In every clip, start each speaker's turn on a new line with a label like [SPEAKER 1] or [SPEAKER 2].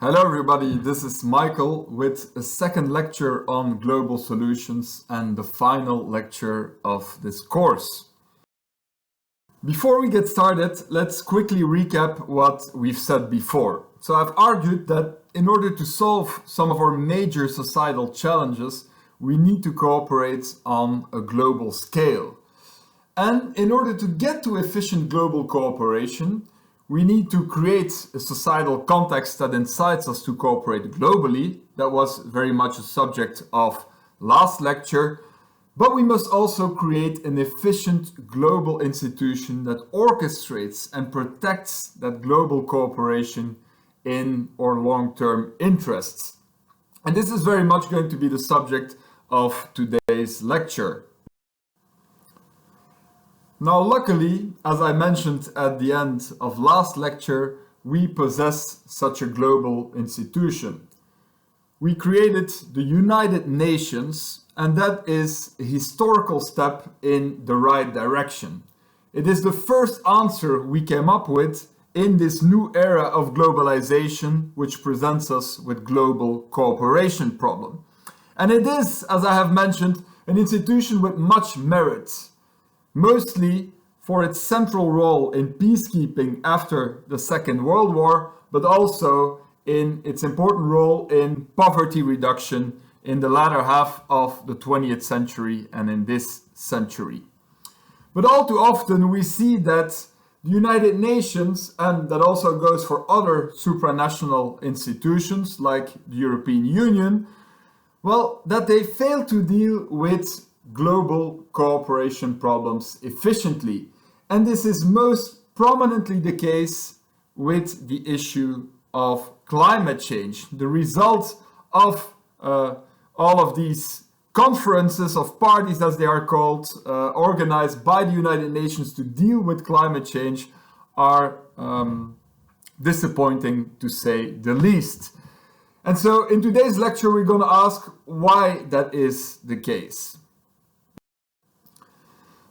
[SPEAKER 1] Hello everybody, this is Michael with a second lecture on global solutions and the final lecture of this course. Before we get started, let's quickly recap what we've said before. So I've argued that in order to solve some of our major societal challenges, we need to cooperate on a global scale. And in order to get to efficient global cooperation, we need to create a societal context that incites us to cooperate globally. That was very much a subject of last lecture. But we must also create an efficient global institution that orchestrates and protects that global cooperation in our long-term interests. And this is very much going to be the subject of today's lecture. Now, luckily, as I mentioned at the end of last lecture, we possess such a global institution. We created the United Nations, and that is a historical step in the right direction. It is the first answer we came up with in this new era of globalization, which presents us with global cooperation problem. And it is, as I have mentioned, an institution with much merit, mostly for its central role in peacekeeping after the Second World War, but also in its important role in poverty reduction in the latter half of the 20th century and in this century. But all too often we see that the United Nations, and that also goes for other supranational institutions like the European Union, well, that they fail to deal with global cooperation problems efficiently. And this is most prominently the case with the issue of climate change. The result of all of these conferences of parties, as they are called, organized by the United Nations to deal with climate change are disappointing, to say the least. And so in today's lecture, we're going to ask why that is the case.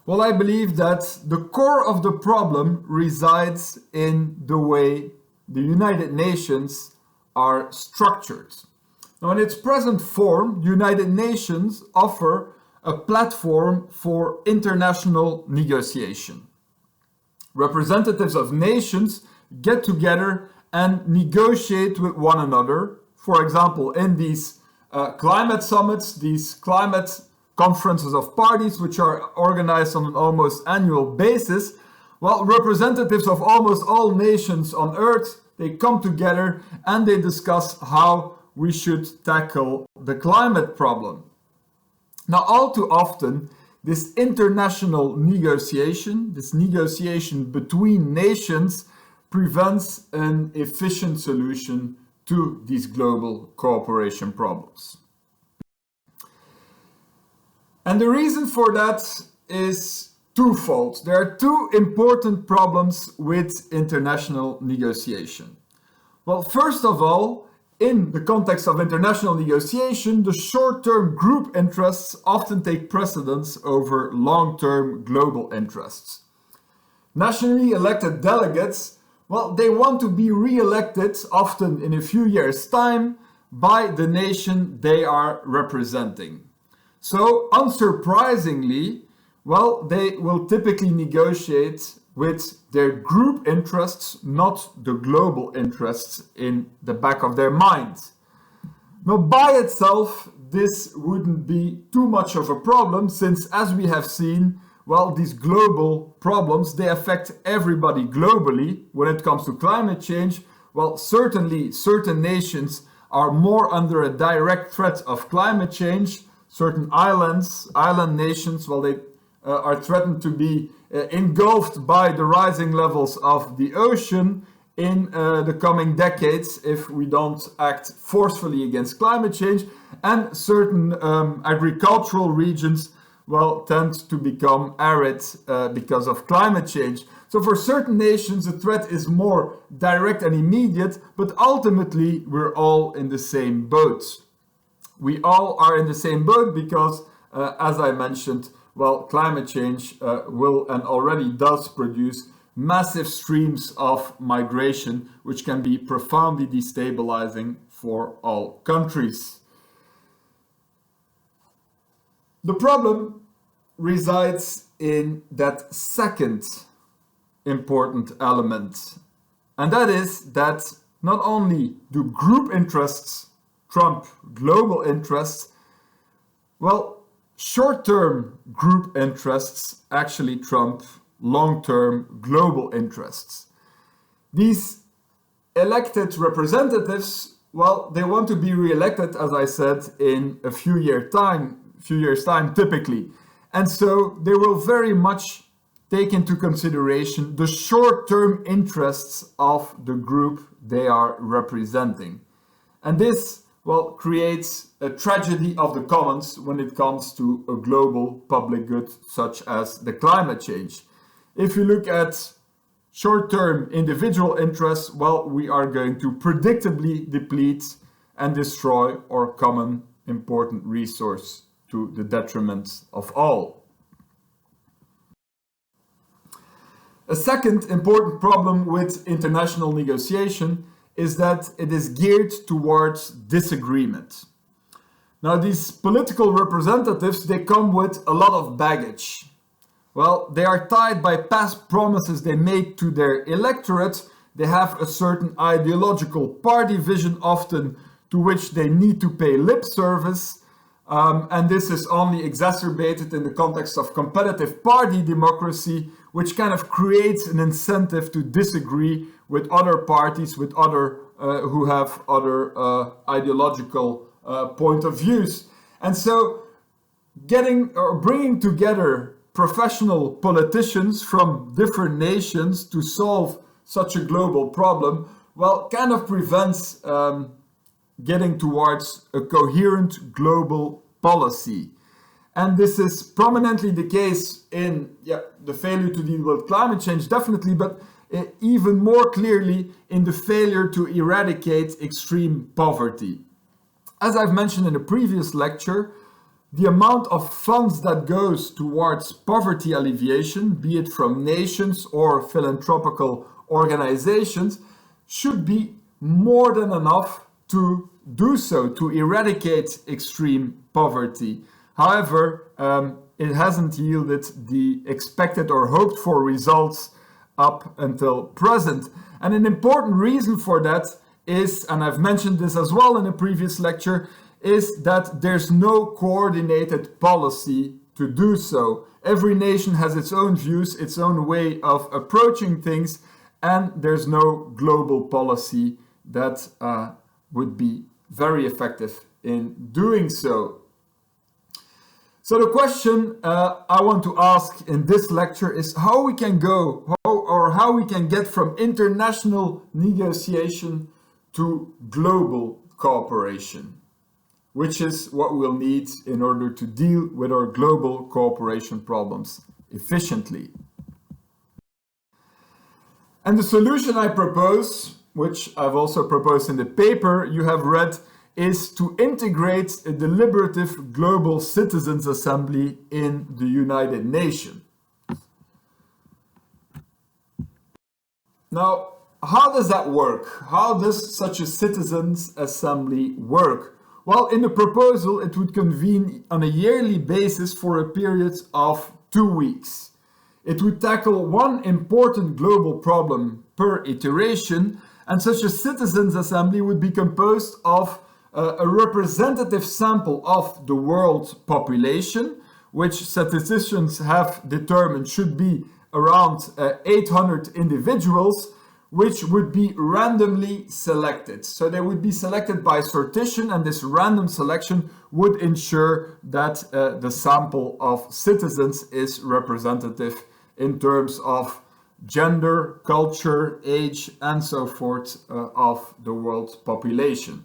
[SPEAKER 1] Well, I believe that the core of the problem resides in the way the United Nations are structured. Now, in its present form, the United Nations offer a platform for international negotiation. Representatives of nations get together and negotiate with one another. For example, in these climate summits, these climate conferences of parties, which are organized on an almost annual basis, well, representatives of almost all nations on Earth, they come together and they discuss how we should tackle the climate problem. Now, all too often, this international negotiation, this negotiation between nations, prevents an efficient solution to these global cooperation problems. And the reason for that is twofold. There are two important problems with international negotiation. Well, first of all, in the context of international negotiation, the short-term group interests often take precedence over long-term global interests. Nationally elected delegates, well, they want to be re-elected, often in a few years' time, by the nation they are representing. So, unsurprisingly, well, they will typically negotiate with their group interests, not the global interests in the back of their minds. Now, by itself, this wouldn't be too much of a problem, since, as we have seen, well, these global problems, they affect everybody globally. When it comes to climate change, well, certainly certain nations are more under a direct threat of climate change. Certain island nations, well, they are threatened to be engulfed by the rising levels of the ocean in the coming decades if we don't act forcefully against climate change. And certain agricultural regions, well, tend to become arid because of climate change. So for certain nations, the threat is more direct and immediate, but ultimately we're all in the same boat. We all are in the same boat because, as I mentioned, well, climate change will and already does produce massive streams of migration, which can be profoundly destabilizing for all countries. The problem resides in that second important element, and that is that not only do group interests trump global interests, well, short-term group interests actually trump long-term global interests. These elected representatives, well, they want to be re-elected, as I said, in a few years' time typically. And so they will very much take into consideration the short-term interests of the group they are representing. And this, well, creates a tragedy of the commons when it comes to a global public good such as the climate change. If you look at short-term individual interests, well, we are going to predictably deplete and destroy our common important resource to the detriment of all. A second important problem with international negotiation is that it is geared towards disagreement. Now, these political representatives, they come with a lot of baggage. Well, they are tied by past promises they made to their electorate. They have a certain ideological party vision often to which they need to pay lip service. And this is only exacerbated in the context of competitive party democracy, which kind of creates an incentive to disagree with other parties, with other who have other ideological point of views. And so bringing together professional politicians from different nations to solve such a global problem, well, kind of prevents getting towards a coherent global policy. And this is prominently the case in the failure to deal with climate change, definitely, but even more clearly in the failure to eradicate extreme poverty. As I've mentioned in a previous lecture, the amount of funds that goes towards poverty alleviation, be it from nations or philanthropical organizations, should be more than enough to do so, to eradicate extreme poverty. However, it hasn't yielded the expected or hoped for results up until present. And an important reason for that is, and I've mentioned this as well in a previous lecture, is that there's no coordinated policy to do so. Every nation has its own views, its own way of approaching things, and there's no global policy that would be very effective in doing so. So the question I want to ask in this lecture is how we can get from international negotiation to global cooperation, which is what we'll need in order to deal with our global cooperation problems efficiently. And the solution I propose, which I've also proposed in the paper you have read, is to integrate a deliberative global citizens assembly in the United Nations. Now, how does that work? How does such a citizens assembly work? Well, in the proposal, it would convene on a yearly basis for a period of 2 weeks. It would tackle one important global problem per iteration, and such a citizens assembly would be composed of a representative sample of the world population, which statisticians have determined should be around 800 individuals, which would be randomly selected. So they would be selected by sortition, and this random selection would ensure that the sample of citizens is representative in terms of gender, culture, age, and so forth of the world population.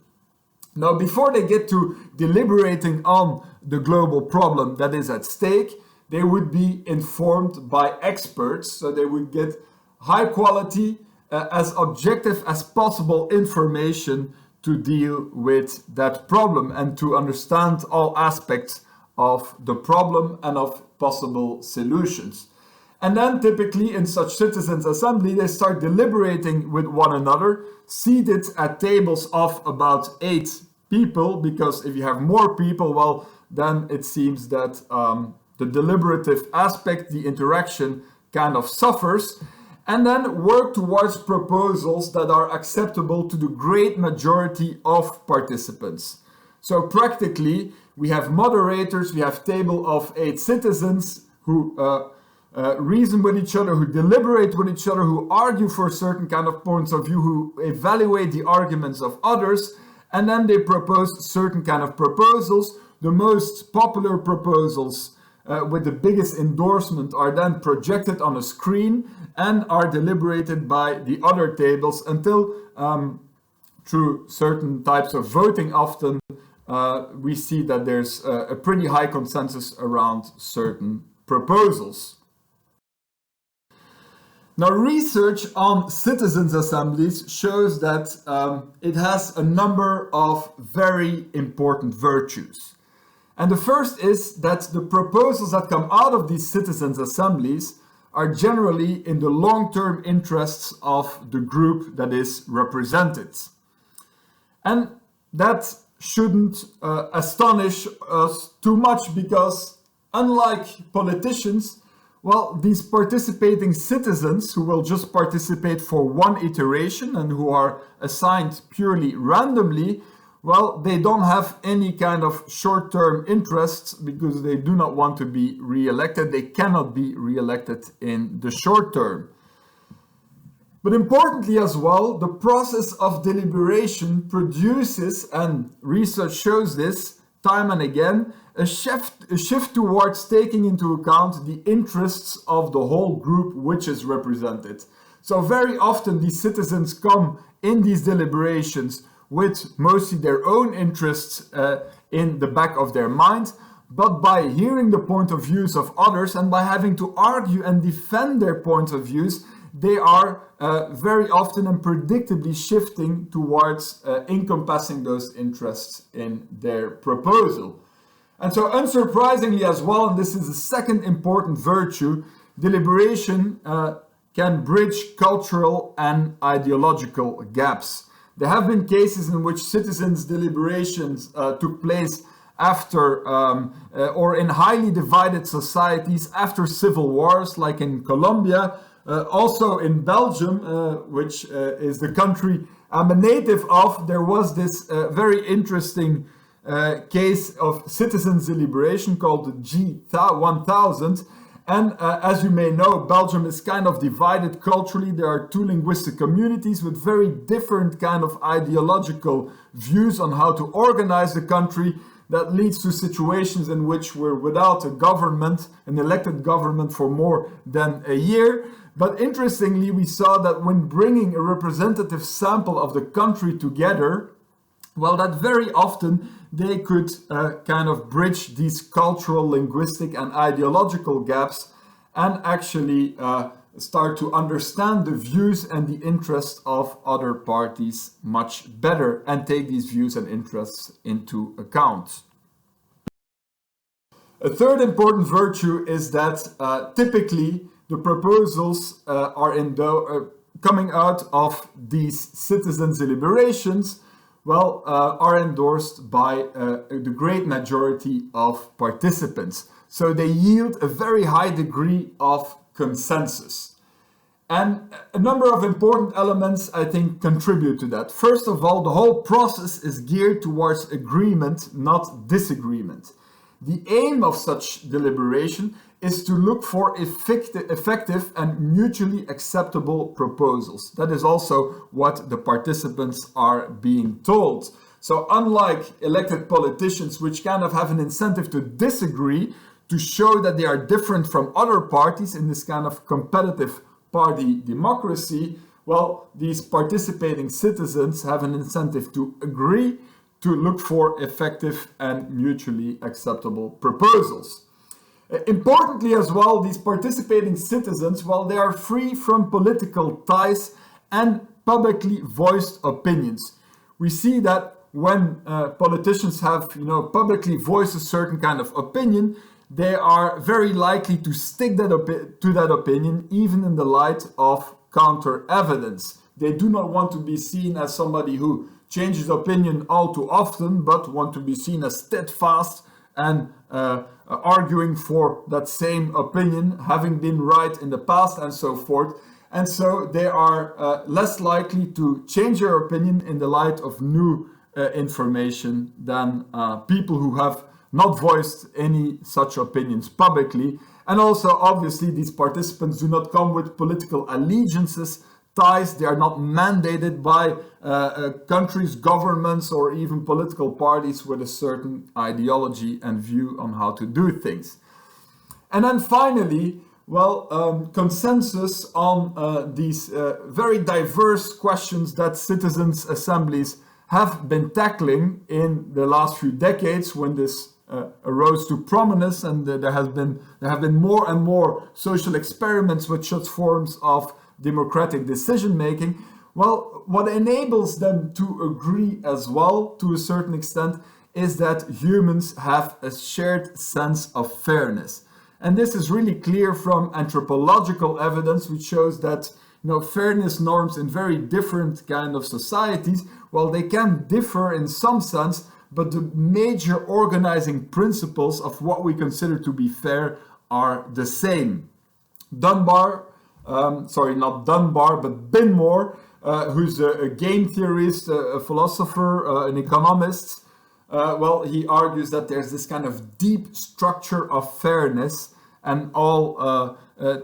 [SPEAKER 1] Now, before they get to deliberating on the global problem that is at stake, they would be informed by experts, so they would get high quality, as objective as possible information to deal with that problem and to understand all aspects of the problem and of possible solutions. And then typically in such citizens' assembly, they start deliberating with one another, seated at tables of about 8 people, because if you have more people, well, then it seems that the deliberative aspect, the interaction, kind of suffers, and then work towards proposals that are acceptable to the great majority of participants. So practically, we have moderators, we have table of 8 citizens who reason with each other, who deliberate with each other, who argue for certain kind of points of view, who evaluate the arguments of others, and then they propose certain kind of proposals. The most popular proposals with the biggest endorsement are then projected on a screen and are deliberated by the other tables until through certain types of voting often we see that there's a pretty high consensus around certain proposals. Now, research on citizens' assemblies shows that it has a number of very important virtues. And the first is that the proposals that come out of these citizens' assemblies are generally in the long-term interests of the group that is represented. And that shouldn't astonish us too much, because unlike politicians, well, these participating citizens who will just participate for one iteration and who are assigned purely randomly, well, they don't have any kind of short-term interests because they do not want to be re-elected. They cannot be re-elected in the short term. But importantly as well, the process of deliberation produces, and research shows this time and again, a shift towards taking into account the interests of the whole group which is represented. So very often these citizens come in these deliberations with mostly their own interests in the back of their mind, but by hearing the point of views of others and by having to argue and defend their point of views, they are very often and predictably shifting towards encompassing those interests in their proposal. And so unsurprisingly as well, and this is the second important virtue, deliberation can bridge cultural and ideological gaps. There have been cases in which citizens' deliberations took place after or in highly divided societies after civil wars, like in Colombia, also in Belgium, which is the country I'm a native of. There was this very interesting case of citizens' deliberation called the G1000. And as you may know, Belgium is kind of divided culturally. There are 2 linguistic communities with very different kind of ideological views on how to organize the country. That leads to situations in which we're without a government, an elected government, for more than a year. But interestingly, we saw that when bringing a representative sample of the country together, well, that very often they could kind of bridge these cultural, linguistic, and ideological gaps and actually start to understand the views and the interests of other parties much better and take these views and interests into account. A third important virtue is that typically the proposals are coming out of these citizens' deliberations are endorsed by the great majority of participants. So they yield a very high degree of consensus. And a number of important elements, I think, contribute to that. First of all, the whole process is geared towards agreement, not disagreement. The aim of such deliberation is to look for effective and mutually acceptable proposals. That is also what the participants are being told. So unlike elected politicians, which kind of have an incentive to disagree, to show that they are different from other parties in this kind of competitive party democracy, well, these participating citizens have an incentive to agree, to look for effective and mutually acceptable proposals. Importantly as well, these participating citizens, while they are free from political ties and publicly voiced opinions. We see that when politicians have, publicly voiced a certain kind of opinion, they are very likely to stick to that opinion, even in the light of counter evidence. They do not want to be seen as somebody who changes opinion all too often, but want to be seen as steadfast and arguing for that same opinion, having been right in the past and so forth. And so they are less likely to change their opinion in the light of new information than people who have not voiced any such opinions publicly. And also, obviously, these participants do not come with political allegiances, ties. They are not mandated by countries, governments, or even political parties with a certain ideology and view on how to do things. And then finally, consensus on these very diverse questions that citizens' assemblies have been tackling in the last few decades when this arose to prominence, and there have been more and more social experiments with such forms of democratic decision making. Well, what enables them to agree as well to a certain extent is that humans have a shared sense of fairness. And this is really clear from anthropological evidence, which shows that fairness norms in very different kind of societies, well, they can differ in some sense, but the major organizing principles of what we consider to be fair are the same. Binmore, who's a game theorist, a philosopher, an economist, he argues that there's this kind of deep structure of fairness, and all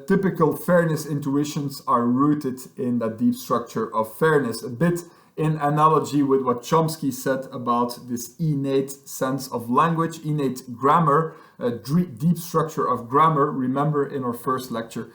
[SPEAKER 1] typical fairness intuitions are rooted in that deep structure of fairness. A bit in analogy with what Chomsky said about this innate sense of language, innate grammar, deep structure of grammar. Remember in our first lecture,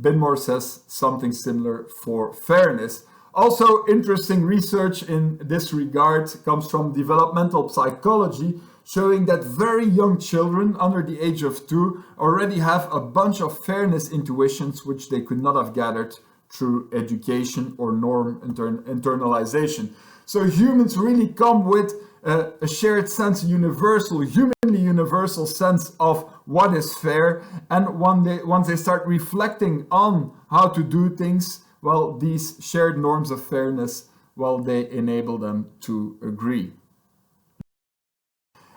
[SPEAKER 1] Binmore says something similar for fairness. Also, interesting research in this regard comes from developmental psychology, showing that very young children under the age of 2 already have a bunch of fairness intuitions which they could not have gathered through education or norm internalization. So humans really come with a shared sense, humanly universal sense of what is fair. And once they start reflecting on how to do things, well, these shared norms of fairness, well, they enable them to agree.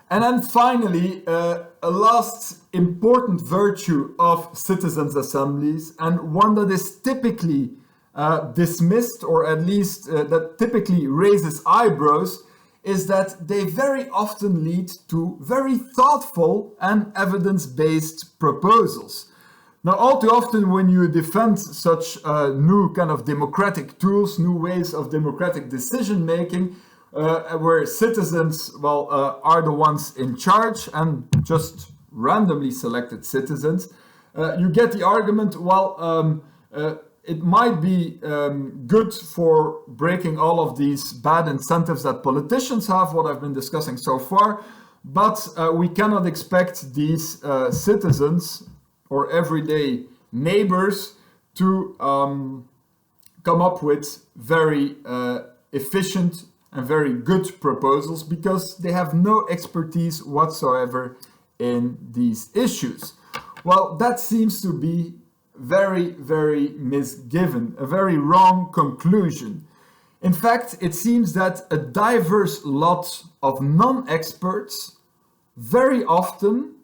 [SPEAKER 1] And then finally, a last important virtue of citizens' assemblies, and one that is typically dismissed, or at least that typically raises eyebrows, is that they very often lead to very thoughtful and evidence-based proposals. Now, all too often when you defend such new kind of democratic tools, new ways of democratic decision-making, where citizens, are the ones in charge and just randomly selected citizens, you get the argument, it might be good for breaking all of these bad incentives that politicians have, what I've been discussing so far, but we cannot expect these citizens or everyday neighbors to come up with very efficient and very good proposals, because they have no expertise whatsoever in these issues. Well, that seems to be very, very misgiven, a very wrong conclusion. In fact, it seems that a diverse lot of non-experts very often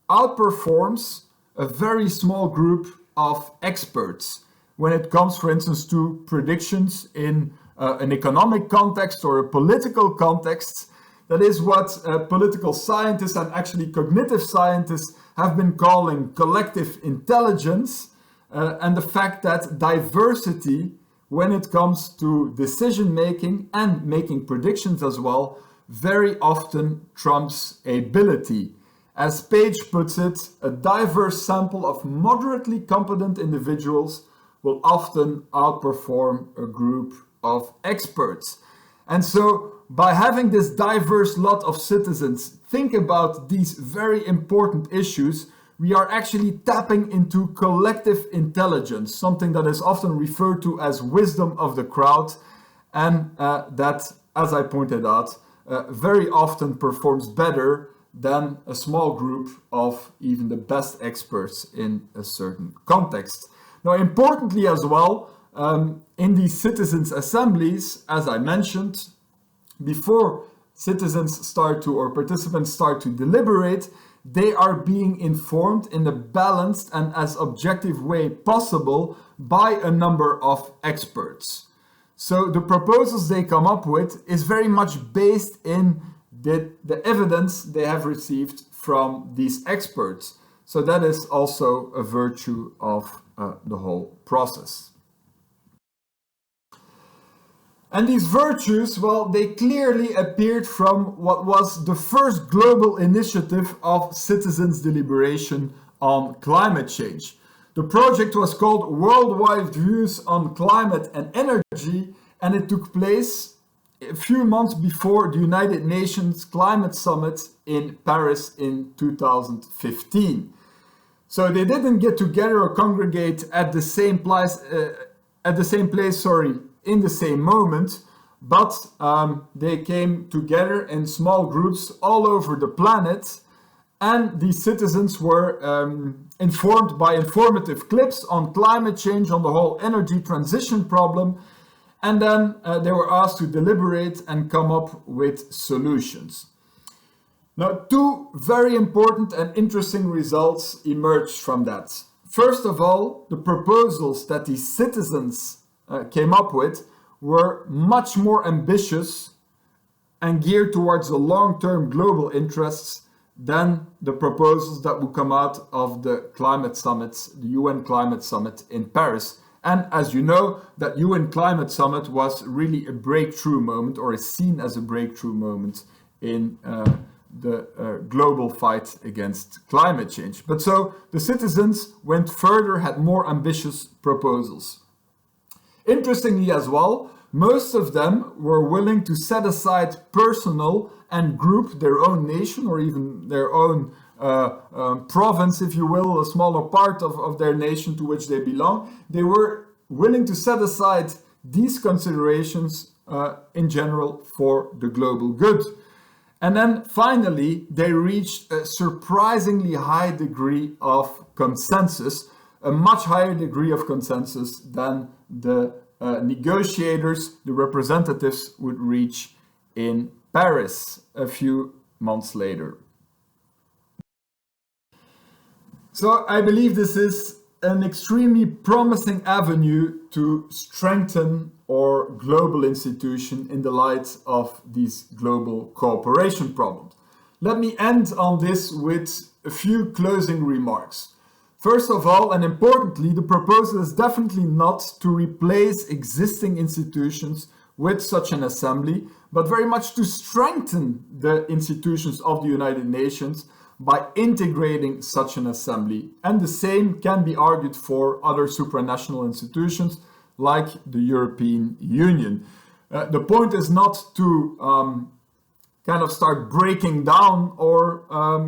[SPEAKER 1] outperforms a very small group of experts when it comes, for instance, to predictions in an economic context or a political context. That is what political scientists and actually cognitive scientists have been calling collective intelligence, and the fact that diversity, when it comes to decision making and making predictions as well, very often trumps ability. As Page puts it, a diverse sample of moderately competent individuals will often outperform a group of experts. And so by having this diverse lot of citizens think about these very important issues, we are actually tapping into collective intelligence, something that is often referred to as wisdom of the crowd, and that, as I pointed out, very often performs better than a small group of even the best experts in a certain context. Now, importantly as well, in these citizens' assemblies, as I mentioned, before citizens start to, or participants start to deliberate, they are being informed in a balanced and as objective way possible by a number of experts. So the proposals they come up with is very much based in the evidence they have received from these experts. So that is also a virtue of the whole process. And these virtues, well, they clearly appeared from what was the first global initiative of citizens' deliberation on climate change. The project was called Worldwide Views on Climate and Energy, and it took place a few months before the United Nations Climate Summit in Paris in 2015. So they didn't get together or congregate at the same place, in the same moment, but they came together in small groups all over the planet, and the citizens were informed by informative clips on climate change, on the whole energy transition problem, and then they were asked to deliberate and come up with solutions. Now, two very important and interesting results emerged from that. First of all, the proposals that the citizens came up with were much more ambitious and geared towards the long-term global interests than the proposals that would come out of the climate summits, the UN Climate Summit in Paris. And as you know, that UN Climate Summit was really a breakthrough moment, or is seen as a breakthrough moment in the global fight against climate change. But so the citizens went further, had more ambitious proposals. Interestingly as well, most of them were willing to set aside personal and group, their own nation or even their own province, if you will, a smaller part of their nation to which they belong. They were willing to set aside these considerations in general for the global good. And then finally, they reached a surprisingly high degree of consensus, a much higher degree of consensus than the negotiators, the representatives, would reach in Paris a few months later. So I believe this is an extremely promising avenue to strengthen our global institution in the light of these global cooperation problems. Let me end on this with a few closing remarks. First of all, and importantly, the proposal is definitely not to replace existing institutions with such an assembly, but very much to strengthen the institutions of the United Nations by integrating such an assembly. And the same can be argued for other supranational institutions like the European Union. The point is not to kind of start breaking down our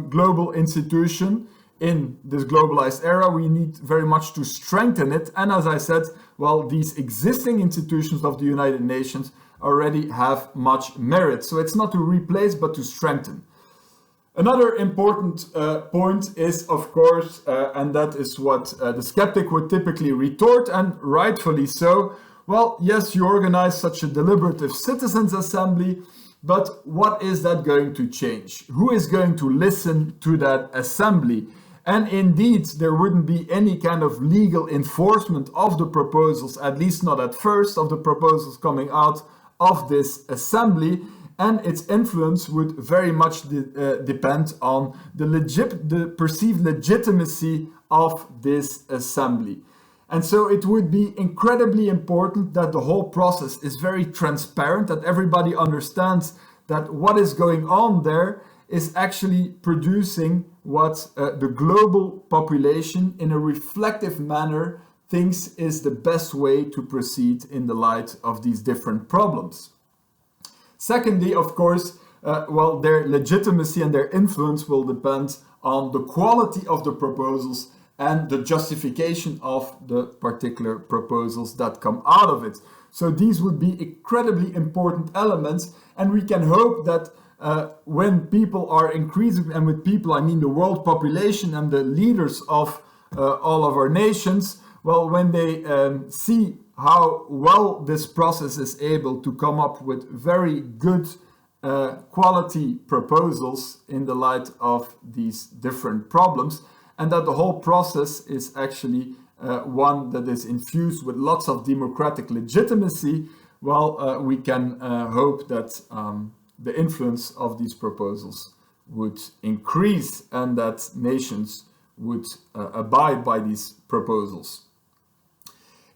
[SPEAKER 1] global institution. In this globalized era, we need very much to strengthen it. And as I said, well, these existing institutions of the United Nations already have much merit. So it's not to replace, but to strengthen. Another important point is, of course, and that is what the skeptic would typically retort, and rightfully so, well, yes, you organize such a deliberative citizens' assembly, but what is that going to change? Who is going to listen to that assembly? And indeed, there wouldn't be any kind of legal enforcement of the proposals, at least not at first, of the proposals coming out of this assembly. And its influence would very much depend on the perceived legitimacy of this assembly. And so it would be incredibly important that the whole process is very transparent, that everybody understands that what is going on there is actually producing what the global population in a reflective manner thinks is the best way to proceed in the light of these different problems. Secondly, of course, well, their legitimacy and their influence will depend on the quality of the proposals and the justification of the particular proposals that come out of it. So these would be incredibly important elements, and we can hope that when people are increasing, and with people I mean the world population and the leaders of all of our nations, well, when they see how well this process is able to come up with very good quality proposals in the light of these different problems, and that the whole process is actually one that is infused with lots of democratic legitimacy, well, we can hope that the influence of these proposals would increase and that nations would abide by these proposals.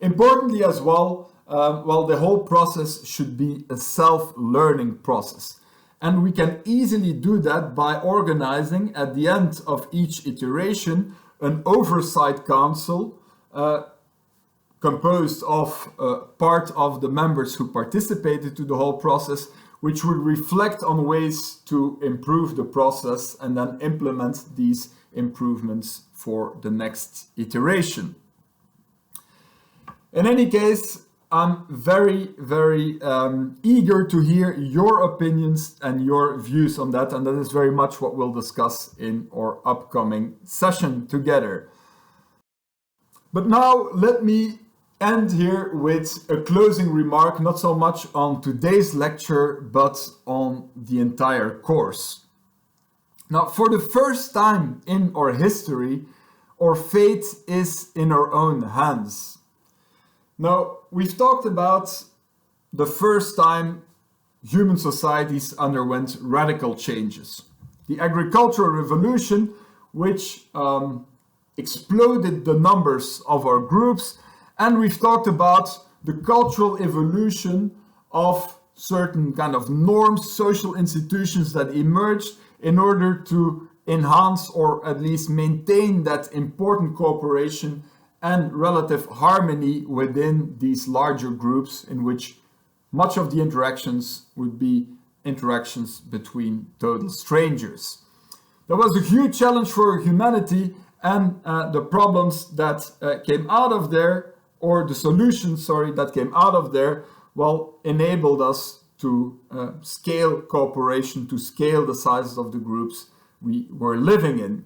[SPEAKER 1] Importantly as well, the whole process should be a self-learning process. And we can easily do that by organizing at the end of each iteration an oversight council composed of part of the members who participated to the whole process, which would reflect on ways to improve the process and then implement these improvements for the next iteration. In any case, I'm very, very eager to hear your opinions and your views on that, and that is very much what we'll discuss in our upcoming session together. But now let me end here with a closing remark, not so much on today's lecture, but on the entire course. Now, for the first time in our history, our fate is in our own hands. Now, we've talked about the first time human societies underwent radical changes. The agricultural revolution, which exploded the numbers of our groups, and we've talked about the cultural evolution of certain kind of norms, social institutions that emerged in order to enhance or at least maintain that important cooperation and relative harmony within these larger groups, in which much of the interactions would be interactions between total strangers. There was a huge challenge for humanity, and the problems that came out of there, or the solutions, that came out of there, well, enabled us to scale cooperation, to scale the sizes of the groups we were living in.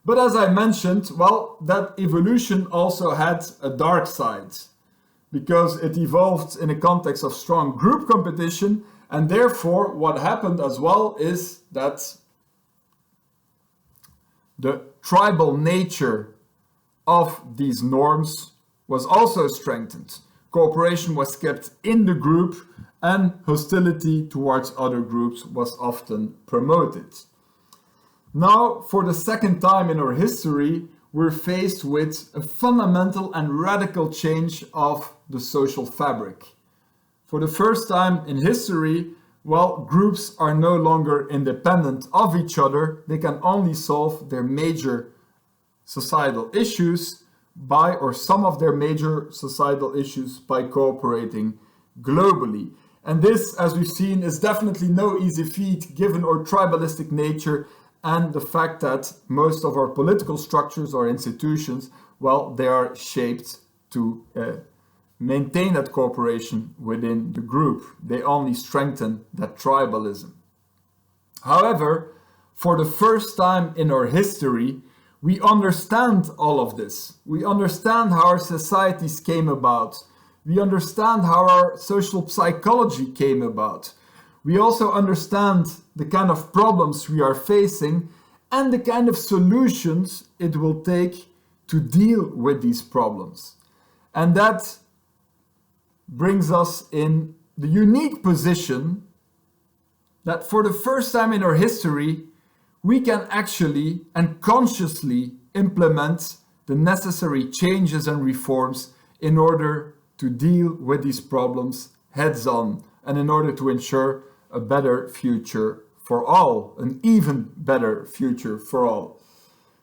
[SPEAKER 1] But as I mentioned, well, that evolution also had a dark side, because it evolved in a context of strong group competition, and therefore what happened as well is that the tribal nature of these norms was also strengthened. Cooperation was kept in the group, and hostility towards other groups was often promoted. Now, for the second time in our history, we're faced with a fundamental and radical change of the social fabric. For the first time in history, well, groups are no longer independent of each other. They can only solve their major societal issues by, or some of their major societal issues, by cooperating globally. And this, as we've seen, is definitely no easy feat given our tribalistic nature and the fact that most of our political structures or institutions, well, they are shaped to maintain that cooperation within the group. They only strengthen that tribalism. However, for the first time in our history, we understand all of this. We understand how our societies came about. We understand how our social psychology came about. We also understand the kind of problems we are facing and the kind of solutions it will take to deal with these problems. And that brings us in the unique position that for the first time in our history, we can actually and consciously implement the necessary changes and reforms in order to deal with these problems heads on and in order to ensure a better future for all, an even better future for all.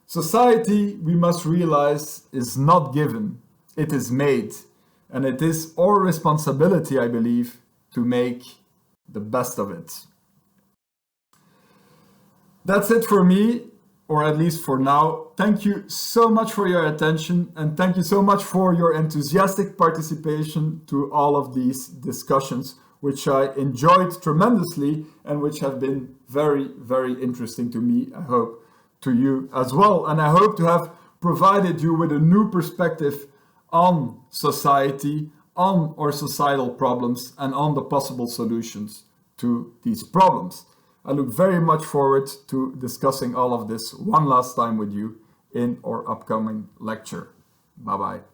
[SPEAKER 1] Society, we must realize, is not given, it is made. And it is our responsibility, I believe, to make the best of it. That's it for me, or at least for now. Thank you so much for your attention, and thank you so much for your enthusiastic participation to all of these discussions, which I enjoyed tremendously and which have been very, very interesting to me, I hope to you as well. And I hope to have provided you with a new perspective on society, on our societal problems, and on the possible solutions to these problems. I look very much forward to discussing all of this one last time with you in our upcoming lecture. Bye-bye.